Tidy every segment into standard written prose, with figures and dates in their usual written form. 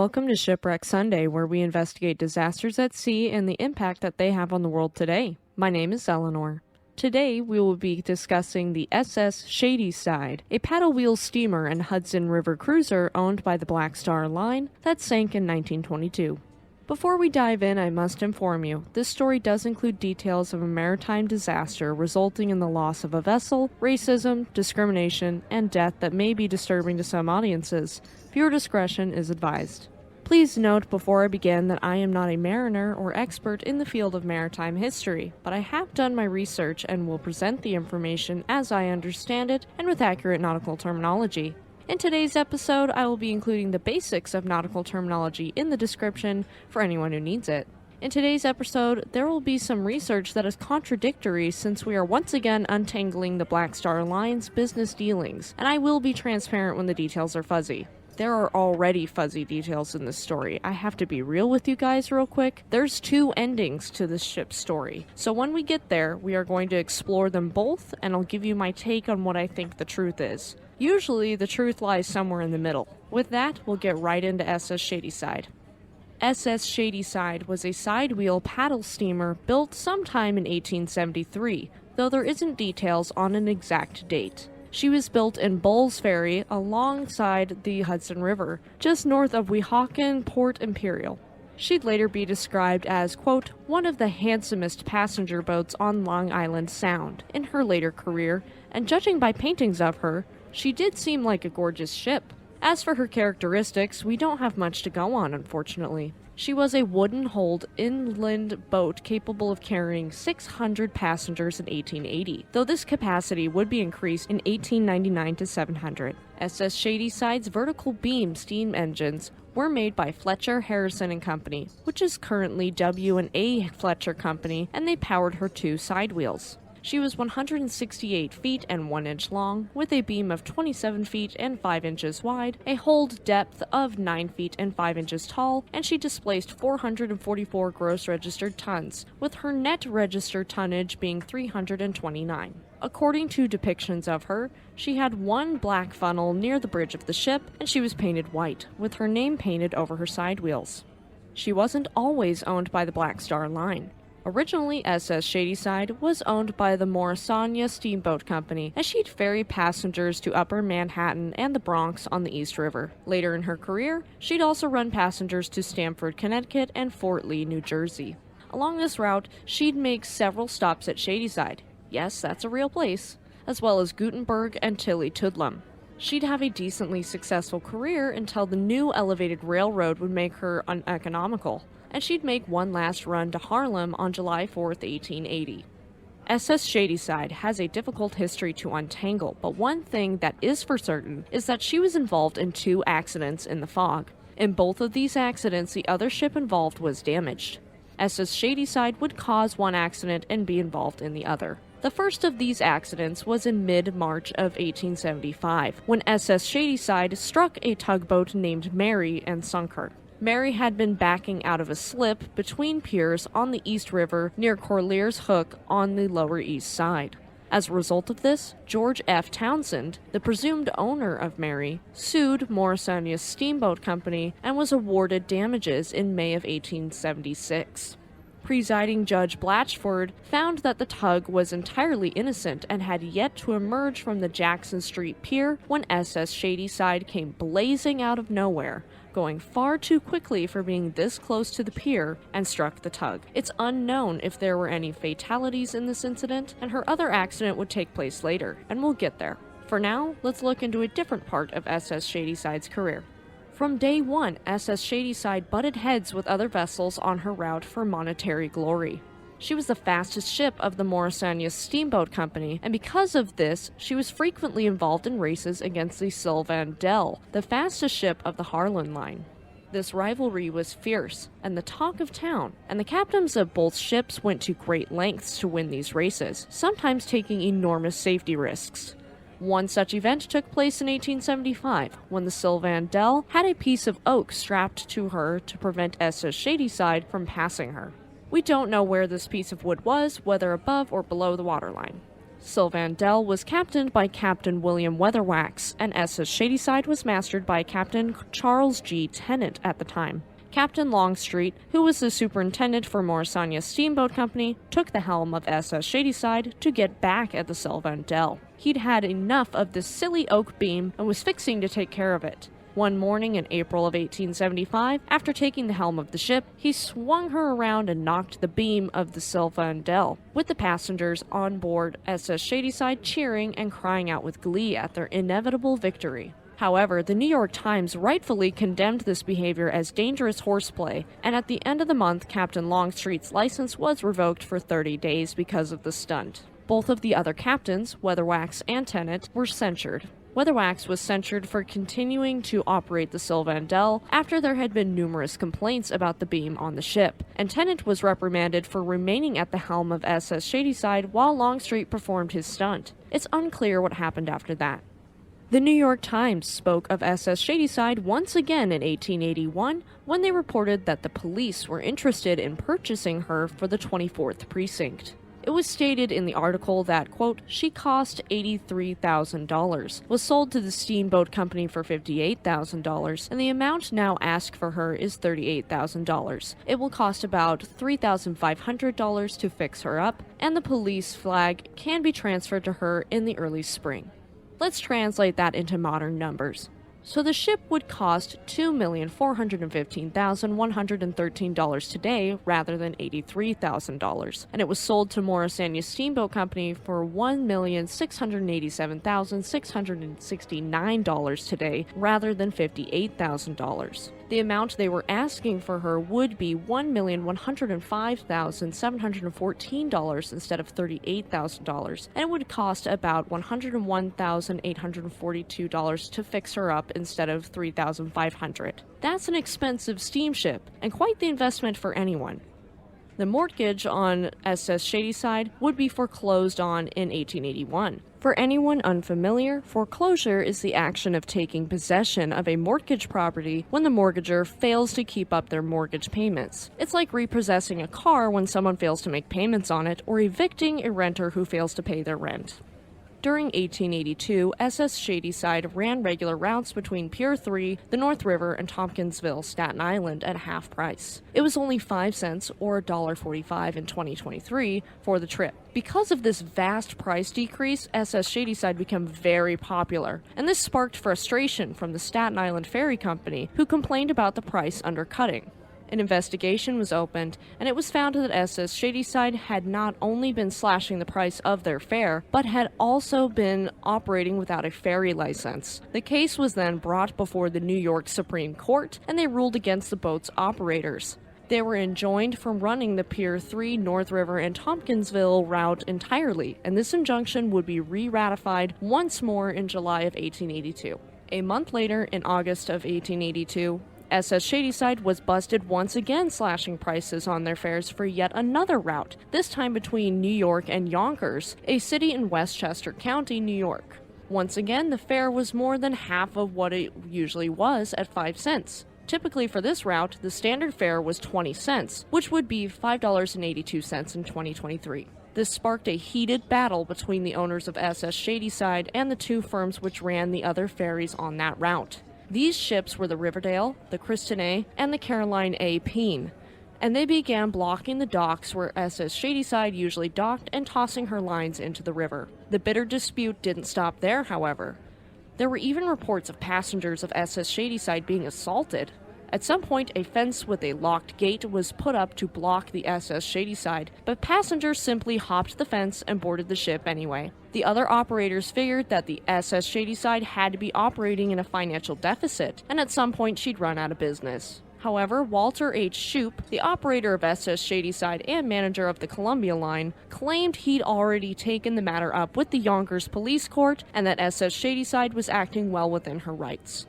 Welcome to Shipwreck Sunday, where we investigate disasters at sea and the impact that they have on the world today. My name is Elinor. Today, we will be discussing the SS Shady Side, a paddle wheel steamer and Hudson River cruiser owned by the Black Star Line that sank in 1922. Before we dive in, I must inform you, this story does include details of a maritime disaster resulting in the loss of a vessel, racism, discrimination, and death that may be disturbing to some audiences. Viewer discretion is advised. Please note before I begin that I am not a mariner or expert in the field of maritime history, but I have done my research and will present the information as I understand it and with accurate nautical terminology. In today's episode, I will be including the basics of nautical terminology in the description for anyone who needs it. In today's episode, there will be some research that is contradictory since we are once again untangling the Black Star Line's business dealings, and I will be transparent when the details are fuzzy. There are already fuzzy details in this story. I have to be real with you guys real quick. There's two endings to this ship's story. So when we get there, we are going to explore them both, and I'll give you my take on what I think the truth is. Usually, the truth lies somewhere in the middle. With that, we'll get right into SS Shady Side. SS Shady Side was a sidewheel paddle steamer built sometime in 1873, though there isn't details on an exact date. She was built in Bull's Ferry alongside the Hudson River, just north of Weehawken, Port Imperial. She'd later be described as, quote, one of the handsomest passenger boats on Long Island Sound in her later career, and judging by paintings of her, she did seem like a gorgeous ship. As for her characteristics, we don't have much to go on, unfortunately. She was a wooden-hulled inland boat capable of carrying 600 passengers in 1880, though this capacity would be increased in 1899 to 700. SS Shady Side's vertical beam steam engines were made by Fletcher, Harrison and Company, which is currently W&A Fletcher Company, and they powered her two side wheels. She was 168 feet and 1 inch long, with a beam of 27 feet and 5 inches wide, a hold depth of 9 feet and 5 inches tall, and she displaced 444 gross registered tons, with her net registered tonnage being 329. According to depictions of her, she had one black funnel near the bridge of the ship, and she was painted white, with her name painted over her side wheels. She wasn't always owned by the Black Star Line. Originally, SS Shady Side was owned by the Morrisania Steamboat Company, and she'd ferry passengers to Upper Manhattan and the Bronx on the East River. Later in her career, she'd also run passengers to Stamford, Connecticut and Fort Lee, New Jersey. Along this route, she'd make several stops at Shady Side. Yes, that's a real place, as well as Gutenberg and Tilly Tudlum. She'd have a decently successful career until the new elevated railroad would make her uneconomical, and she'd make one last run to Harlem on July 4th, 1880. SS Shady Side has a difficult history to untangle, but one thing that is for certain is that she was involved in two accidents in the fog. In both of these accidents, the other ship involved was damaged. SS Shady Side would cause one accident and be involved in the other. The first of these accidents was in mid-March of 1875, when SS Shady Side struck a tugboat named Mary and sunk her. Mary had been backing out of a slip between piers on the East River near Corlear's Hook on the Lower East Side. As a result of this, George F. Townsend, the presumed owner of Mary, sued Morrisania Steamboat Company and was awarded damages in May of 1876. Presiding Judge Blatchford found that the tug was entirely innocent and had yet to emerge from the Jackson Street Pier when SS Shady Side came blazing out of nowhere, going far too quickly for being this close to the pier, and struck the tug. It's unknown if there were any fatalities in this incident, and her other accident would take place later, and we'll get there. For now, let's look into a different part of SS Shady Side's career. From day one, SS Shady Side butted heads with other vessels on her route for monetary glory. She was the fastest ship of the Morrisania Steamboat Company, and because of this, she was frequently involved in races against the Sylvandelle, the fastest ship of the Harlan Line. This rivalry was fierce and the talk of town, and the captains of both ships went to great lengths to win these races, sometimes taking enormous safety risks. One such event took place in 1875, when the Sylvandelle had a piece of oak strapped to her to prevent SS Shady Side from passing her. We don't know where this piece of wood was, whether above or below the waterline. Sylvandell was captained by Captain William Weatherwax, and SS Shady Side was mastered by Captain Charles G. Tennant at the time. Captain Longstreet, who was the superintendent for Morrisania Steamboat Company, took the helm of SS Shady Side to get back at the Sylvandell. He'd had enough of this silly oak beam and was fixing to take care of it. One morning in April of 1875, after taking the helm of the ship, he swung her around and knocked the beam of the Sylvandell, with the passengers on board SS Shady Side cheering and crying out with glee at their inevitable victory. However, the New York Times rightfully condemned this behavior as dangerous horseplay, and at the end of the month, Captain Longstreet's license was revoked for 30 days because of the stunt. Both of the other captains, Weatherwax and Tennant, were censured. Weatherwax was censured for continuing to operate the Sylvandell after there had been numerous complaints about the beam on the ship, and Tennant was reprimanded for remaining at the helm of SS Shady Side while Longstreet performed his stunt. It's unclear what happened after that. The New York Times spoke of SS Shady Side once again in 1881 when they reported that the police were interested in purchasing her for the 24th Precinct. It was stated in the article that, quote, she cost $83,000, was sold to the steamboat company for $58,000, and the amount now asked for her is $38,000. It will cost about $3,500 to fix her up, and the police flag can be transferred to her in the early spring. Let's translate that into modern numbers. So the ship would cost $2,415,113 today rather than $83,000, and it was sold to Morrisania Steamboat Company for $1,687,669 today rather than $58,000. The amount they were asking for her would be $1,105,714 instead of $38,000, and it would cost about $101,842 to fix her up instead of $3,500. That's an expensive steamship, and quite the investment for anyone. The mortgage on SS Shady Side would be foreclosed on in 1881. For anyone unfamiliar, foreclosure is the action of taking possession of a mortgage property when the mortgager fails to keep up their mortgage payments. It's like repossessing a car when someone fails to make payments on it, or evicting a renter who fails to pay their rent. During 1882, SS Shady Side ran regular routes between Pier 3, the North River, and Tompkinsville, Staten Island at half price. It was only 5 cents or $1.45 in 2023 for the trip. Because of this vast price decrease, SS Shady Side became very popular, and this sparked frustration from the Staten Island Ferry Company, who complained about the price undercutting. An investigation was opened, and it was found that SS Shady Side had not only been slashing the price of their fare, but had also been operating without a ferry license. The case was then brought before the New York Supreme Court, and they ruled against the boat's operators. They were enjoined from running the Pier 3, North River, and Tompkinsville route entirely, and this injunction would be re-ratified once more in July of 1882. A month later, in August of 1882, SS Shady Side was busted once again slashing prices on their fares for yet another route, this time between New York and Yonkers, a city in Westchester County, New York. Once again, the fare was more than half of what it usually was at 5 cents. Typically for this route, the standard fare was 20 cents, which would be $5.82 in 2023. This sparked a heated battle between the owners of SS Shady Side and the two firms which ran the other ferries on that route. These ships were the Riverdale, the Kristen A, and the Caroline A. Peen, and they began blocking the docks where SS Shady Side usually docked and tossing her lines into the river. The bitter dispute didn't stop there, however. There were even reports of passengers of SS Shady Side being assaulted. At some point, a fence with a locked gate was put up to block the SS Shady Side, but passengers simply hopped the fence and boarded the ship anyway. The other operators figured that the SS Shady Side had to be operating in a financial deficit, and at some point she'd run out of business. However, Walter H. Shoup, the operator of SS Shady Side and manager of the Columbia Line, claimed he'd already taken the matter up with the Yonkers Police Court and that SS Shady Side was acting well within her rights.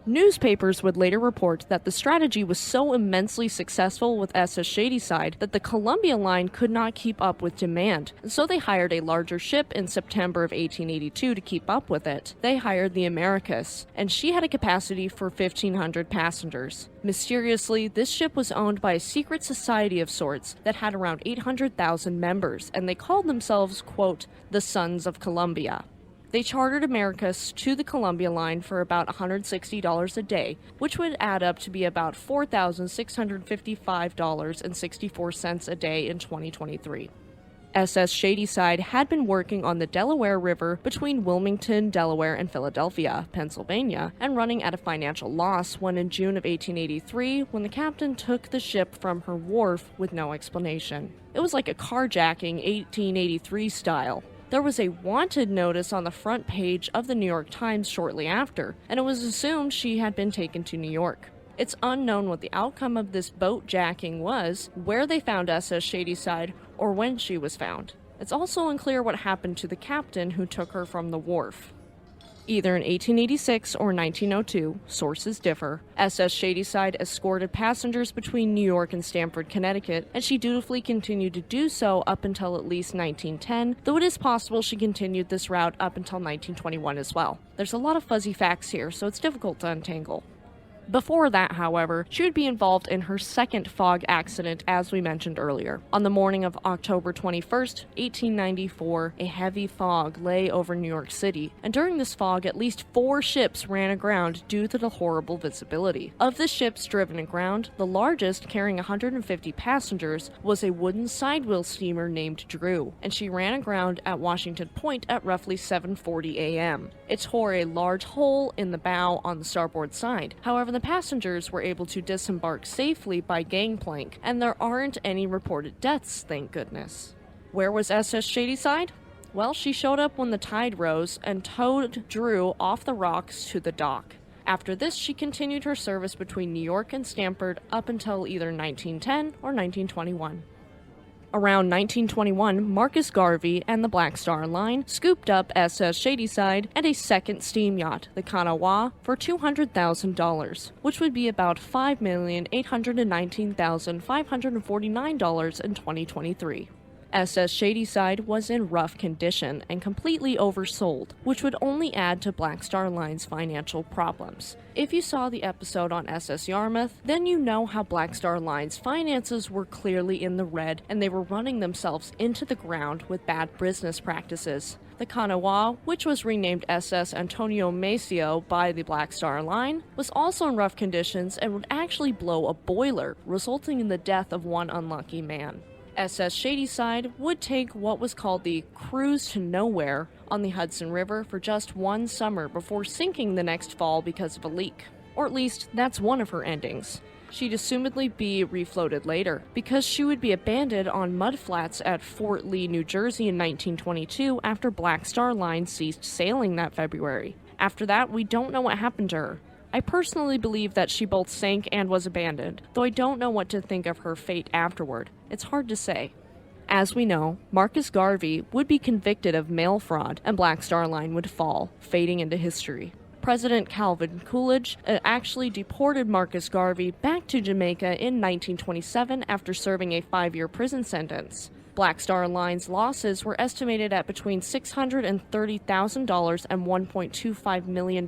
Newspapers would later report that the strategy was so immensely successful with SS Shady Side that the Columbia line could not keep up with demand, and so they hired a larger ship in September of 1882 to keep up with it. They hired the Americus, and she had a capacity for 1,500 passengers. Mysteriously, this ship was owned by a secret society of sorts that had around 800,000 members, and they called themselves, quote, the Sons of Columbia. They chartered Americus to the Columbia line for about $160 a day, which would add up to be about $4,655.64 a day in 2023. SS Shady Side had been working on the Delaware River between Wilmington, Delaware, and Philadelphia, Pennsylvania, and running at a financial loss when in June of 1883, when the captain took the ship from her wharf with no explanation. It was like a carjacking 1883 style. There was a wanted notice on the front page of the New York Times shortly after, and it was assumed she had been taken to New York. It's unknown what the outcome of this boat jacking was, where they found SS Shady Side, or when she was found. It's also unclear what happened to the captain who took her from the wharf. Either in 1886 or 1902, sources differ, SS Shady Side escorted passengers between New York and Stamford, Connecticut, and she dutifully continued to do so up until at least 1910, though it is possible she continued this route up until 1921 as well. There's a lot of fuzzy facts here, so it's difficult to untangle. Before that, however, she would be involved in her second fog accident, as we mentioned earlier. On the morning of October 21st, 1894, a heavy fog lay over New York City, and during this fog, at least 4 ships ran aground due to the horrible visibility. Of the ships driven aground, the largest, carrying 150 passengers, was a wooden sidewheel steamer named Drew, and she ran aground at Washington Point at roughly 7:40 a.m. It tore a large hole in the bow on the starboard side. However, the passengers were able to disembark safely by gangplank, and there aren't any reported deaths, thank goodness. Where was SS Shady Side? Well, she showed up when the tide rose and towed Drew off the rocks to the dock. After this, she continued her service between New York and Stamford up until either 1910 or 1921. Around 1921, Marcus Garvey and the Black Star Line scooped up SS Shady Side and a second steam yacht, the Kanawha, for $200,000, which would be about $5,819,549 in 2023. SS Shady Side was in rough condition and completely oversold, which would only add to Black Star Line's financial problems. If you saw the episode on SS Yarmouth, then you know how Black Star Line's finances were clearly in the red and they were running themselves into the ground with bad business practices. The Kanawha, which was renamed SS Antonio Maceo by the Black Star Line, was also in rough conditions and would actually blow a boiler, resulting in the death of one unlucky man. SS Shady Side would take what was called the cruise to nowhere on the Hudson River for just one summer before sinking the next fall because of a leak. Or at least, that's one of her endings. She'd assumedly be refloated later, because she would be abandoned on mudflats at Fort Lee, New Jersey in 1922 after Black Star Line ceased sailing that February. After that, we don't know what happened to her. I personally believe that she both sank and was abandoned, though I don't know what to think of her fate afterward. It's hard to say. As we know, Marcus Garvey would be convicted of mail fraud, and Black Star Line would fall, fading into history. President Calvin Coolidge actually deported Marcus Garvey back to Jamaica in 1927 after serving a 5-year prison sentence. Black Star Line's losses were estimated at between $630,000 and $1.25 million,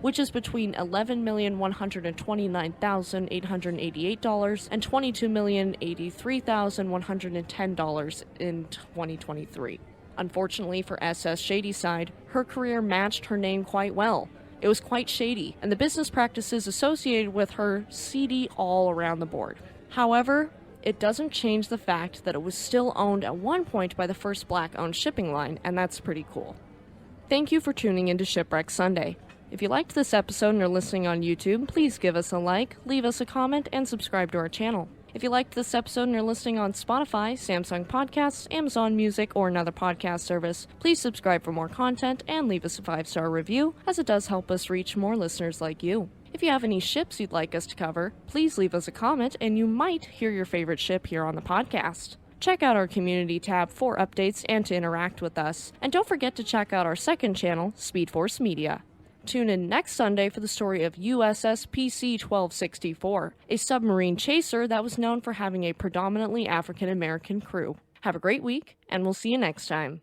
which is between $11,129,888 and $22,083,110 in 2023. Unfortunately for SS Shady Side, her career matched her name quite well. It was quite shady, and the business practices associated with her seedy all around the board. However, it doesn't change the fact that it was still owned at one point by the first black-owned shipping line, and that's pretty cool. Thank you for tuning into Shipwreck Sunday. If you liked this episode and are listening on YouTube, please give us a like, leave us a comment, and subscribe to our channel. If you liked this episode and you're listening on Spotify, Samsung Podcasts, Amazon Music, or another podcast service, please subscribe for more content and leave us a 5-star review, as it does help us reach more listeners like you. If you have any ships you'd like us to cover, please leave us a comment and you might hear your favorite ship here on the podcast. Check out our community tab for updates and to interact with us. And don't forget to check out our second channel, Speed Force Media. Tune in next Sunday for the story of USS PC-1264, a submarine chaser that was known for having a predominantly African American crew. Have a great week, and we'll see you next time.